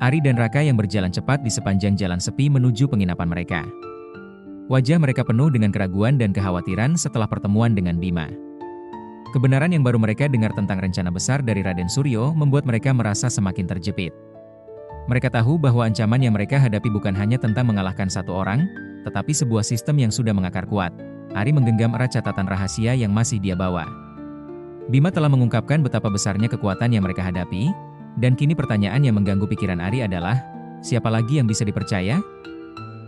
Ari dan Raka yang berjalan cepat di sepanjang jalan sepi menuju penginapan mereka. Wajah mereka penuh dengan keraguan dan kekhawatiran setelah pertemuan dengan Bima. Kebenaran yang baru mereka dengar tentang rencana besar dari Raden Suryo membuat mereka merasa semakin terjepit. Mereka tahu bahwa ancaman yang mereka hadapi bukan hanya tentang mengalahkan satu orang, tetapi sebuah sistem yang sudah mengakar kuat. Ari menggenggam erat catatan rahasia yang masih dia bawa. Bima telah mengungkapkan betapa besarnya kekuatan yang mereka hadapi, dan kini pertanyaan yang mengganggu pikiran Ari adalah, siapa lagi yang bisa dipercaya?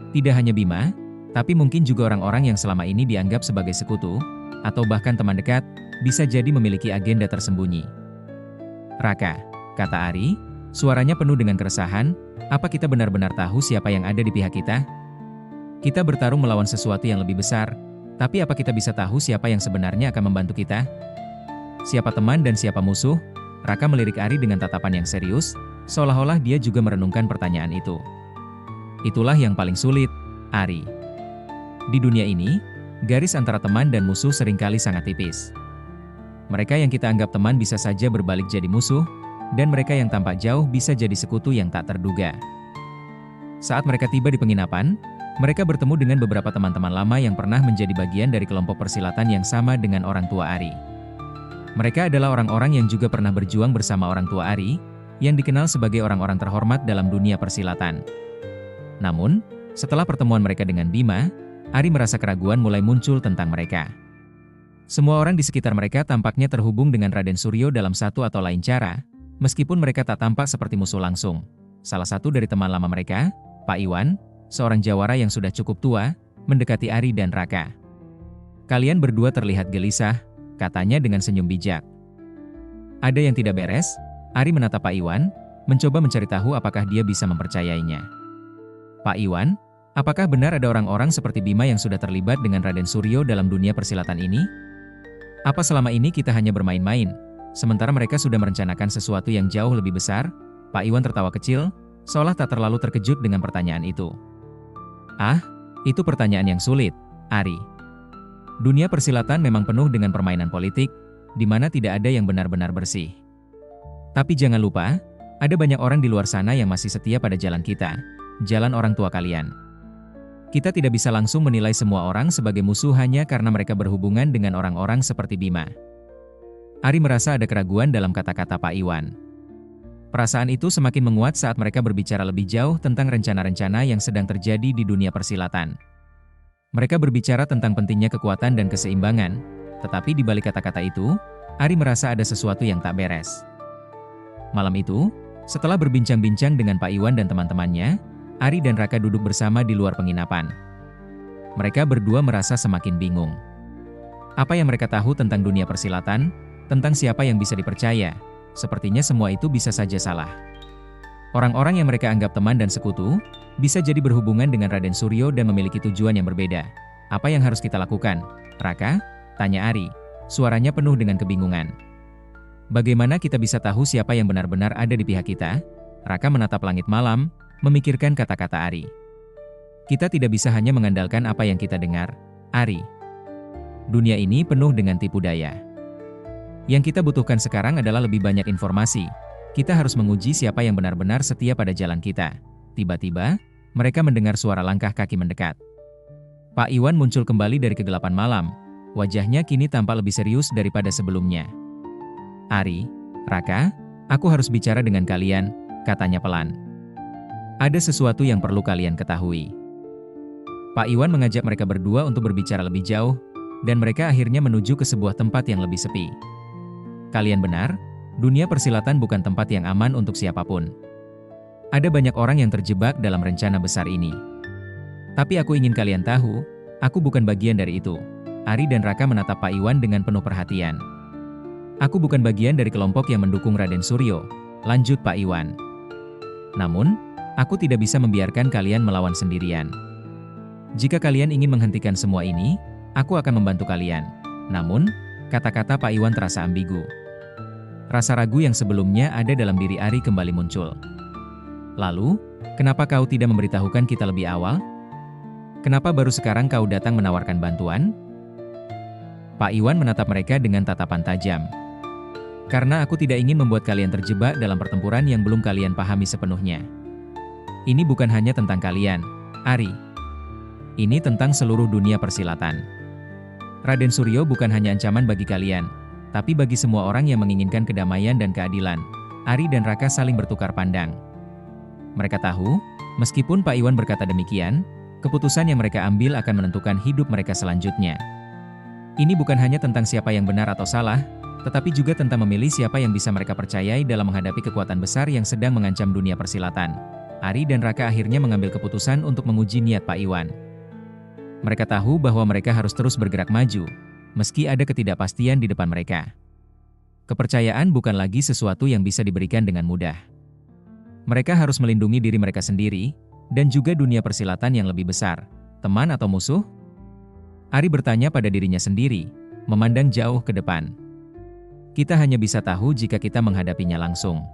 Tidak hanya Bima, tapi mungkin juga orang-orang yang selama ini dianggap sebagai sekutu, atau bahkan teman dekat, bisa jadi memiliki agenda tersembunyi. Raka, kata Ari, suaranya penuh dengan keresahan, apa kita benar-benar tahu siapa yang ada di pihak kita? Kita bertarung melawan sesuatu yang lebih besar, tapi apa kita bisa tahu siapa yang sebenarnya akan membantu kita? Siapa teman dan siapa musuh? Raka melirik Ari dengan tatapan yang serius, seolah-olah dia juga merenungkan pertanyaan itu. Itulah yang paling sulit, Ari. Di dunia ini, garis antara teman dan musuh seringkali sangat tipis. Mereka yang kita anggap teman bisa saja berbalik jadi musuh, dan mereka yang tampak jauh bisa jadi sekutu yang tak terduga. Saat mereka tiba di penginapan, mereka bertemu dengan beberapa teman-teman lama yang pernah menjadi bagian dari kelompok persilatan yang sama dengan orang tua Ari. Mereka adalah orang-orang yang juga pernah berjuang bersama orang tua Ari, yang dikenal sebagai orang-orang terhormat dalam dunia persilatan. Namun, setelah pertemuan mereka dengan Bima, Ari merasa keraguan mulai muncul tentang mereka. Semua orang di sekitar mereka tampaknya terhubung dengan Raden Suryo dalam satu atau lain cara, meskipun mereka tak tampak seperti musuh langsung. Salah satu dari teman lama mereka, Pak Iwan, seorang jawara yang sudah cukup tua, mendekati Ari dan Raka. Kalian berdua terlihat gelisah, katanya dengan senyum bijak. Ada yang tidak beres? Ari menatap Pak Iwan, mencoba mencari tahu apakah dia bisa mempercayainya. Pak Iwan, apakah benar ada orang-orang seperti Bima yang sudah terlibat dengan Raden Suryo dalam dunia persilatan ini? Apa selama ini kita hanya bermain-main, sementara mereka sudah merencanakan sesuatu yang jauh lebih besar? Pak Iwan tertawa kecil, seolah tak terlalu terkejut dengan pertanyaan itu. Ah, itu pertanyaan yang sulit, Ari. Dunia persilatan memang penuh dengan permainan politik, di mana tidak ada yang benar-benar bersih. Tapi jangan lupa, ada banyak orang di luar sana yang masih setia pada jalan kita, jalan orang tua kalian. Kita tidak bisa langsung menilai semua orang sebagai musuh hanya karena mereka berhubungan dengan orang-orang seperti Bima. Ari merasa ada keraguan dalam kata-kata Pak Iwan. Perasaan itu semakin menguat saat mereka berbicara lebih jauh tentang rencana-rencana yang sedang terjadi di dunia persilatan. Mereka berbicara tentang pentingnya kekuatan dan keseimbangan, tetapi di balik kata-kata itu, Ari merasa ada sesuatu yang tak beres. Malam itu, setelah berbincang-bincang dengan Pak Iwan dan teman-temannya, Ari dan Raka duduk bersama di luar penginapan. Mereka berdua merasa semakin bingung. Apa yang mereka tahu tentang dunia persilatan, tentang siapa yang bisa dipercaya, sepertinya semua itu bisa saja salah. Orang-orang yang mereka anggap teman dan sekutu, bisa jadi berhubungan dengan Raden Suryo dan memiliki tujuan yang berbeda. Apa yang harus kita lakukan, Raka? Tanya Ari, suaranya penuh dengan kebingungan. Bagaimana kita bisa tahu siapa yang benar-benar ada di pihak kita? Raka menatap langit malam, memikirkan kata-kata Ari. Kita tidak bisa hanya mengandalkan apa yang kita dengar, Ari. Dunia ini penuh dengan tipu daya. Yang kita butuhkan sekarang adalah lebih banyak informasi. Kita harus menguji siapa yang benar-benar setia pada jalan kita. Tiba-tiba, mereka mendengar suara langkah kaki mendekat. Pak Iwan muncul kembali dari kegelapan malam. Wajahnya kini tampak lebih serius daripada sebelumnya. Ari, Raka, aku harus bicara dengan kalian, katanya pelan. Ada sesuatu yang perlu kalian ketahui. Pak Iwan mengajak mereka berdua untuk berbicara lebih jauh, dan mereka akhirnya menuju ke sebuah tempat yang lebih sepi. Kalian benar, dunia persilatan bukan tempat yang aman untuk siapapun. Ada banyak orang yang terjebak dalam rencana besar ini. Tapi aku ingin kalian tahu, aku bukan bagian dari itu. Ari dan Raka menatap Pak Iwan dengan penuh perhatian. Aku bukan bagian dari kelompok yang mendukung Raden Suryo, lanjut Pak Iwan. Namun, aku tidak bisa membiarkan kalian melawan sendirian. Jika kalian ingin menghentikan semua ini, aku akan membantu kalian. Namun, kata-kata Pak Iwan terasa ambigu. Rasa ragu yang sebelumnya ada dalam diri Ari kembali muncul. Lalu, kenapa kau tidak memberitahukan kita lebih awal? Kenapa baru sekarang kau datang menawarkan bantuan? Pak Iwan menatap mereka dengan tatapan tajam. Karena aku tidak ingin membuat kalian terjebak dalam pertempuran yang belum kalian pahami sepenuhnya. Ini bukan hanya tentang kalian, Ari. Ini tentang seluruh dunia persilatan. Raden Suryo bukan hanya ancaman bagi kalian, tapi bagi semua orang yang menginginkan kedamaian dan keadilan. Ari dan Raka saling bertukar pandang. Mereka tahu, meskipun Pak Iwan berkata demikian, keputusan yang mereka ambil akan menentukan hidup mereka selanjutnya. Ini bukan hanya tentang siapa yang benar atau salah, tetapi juga tentang memilih siapa yang bisa mereka percayai dalam menghadapi kekuatan besar yang sedang mengancam dunia persilatan. Ari dan Raka akhirnya mengambil keputusan untuk menguji niat Pak Iwan. Mereka tahu bahwa mereka harus terus bergerak maju, meski ada ketidakpastian di depan mereka. Kepercayaan bukan lagi sesuatu yang bisa diberikan dengan mudah. Mereka harus melindungi diri mereka sendiri, dan juga dunia persilatan yang lebih besar. Teman atau musuh? Ari bertanya pada dirinya sendiri, memandang jauh ke depan. Kita hanya bisa tahu jika kita menghadapinya langsung.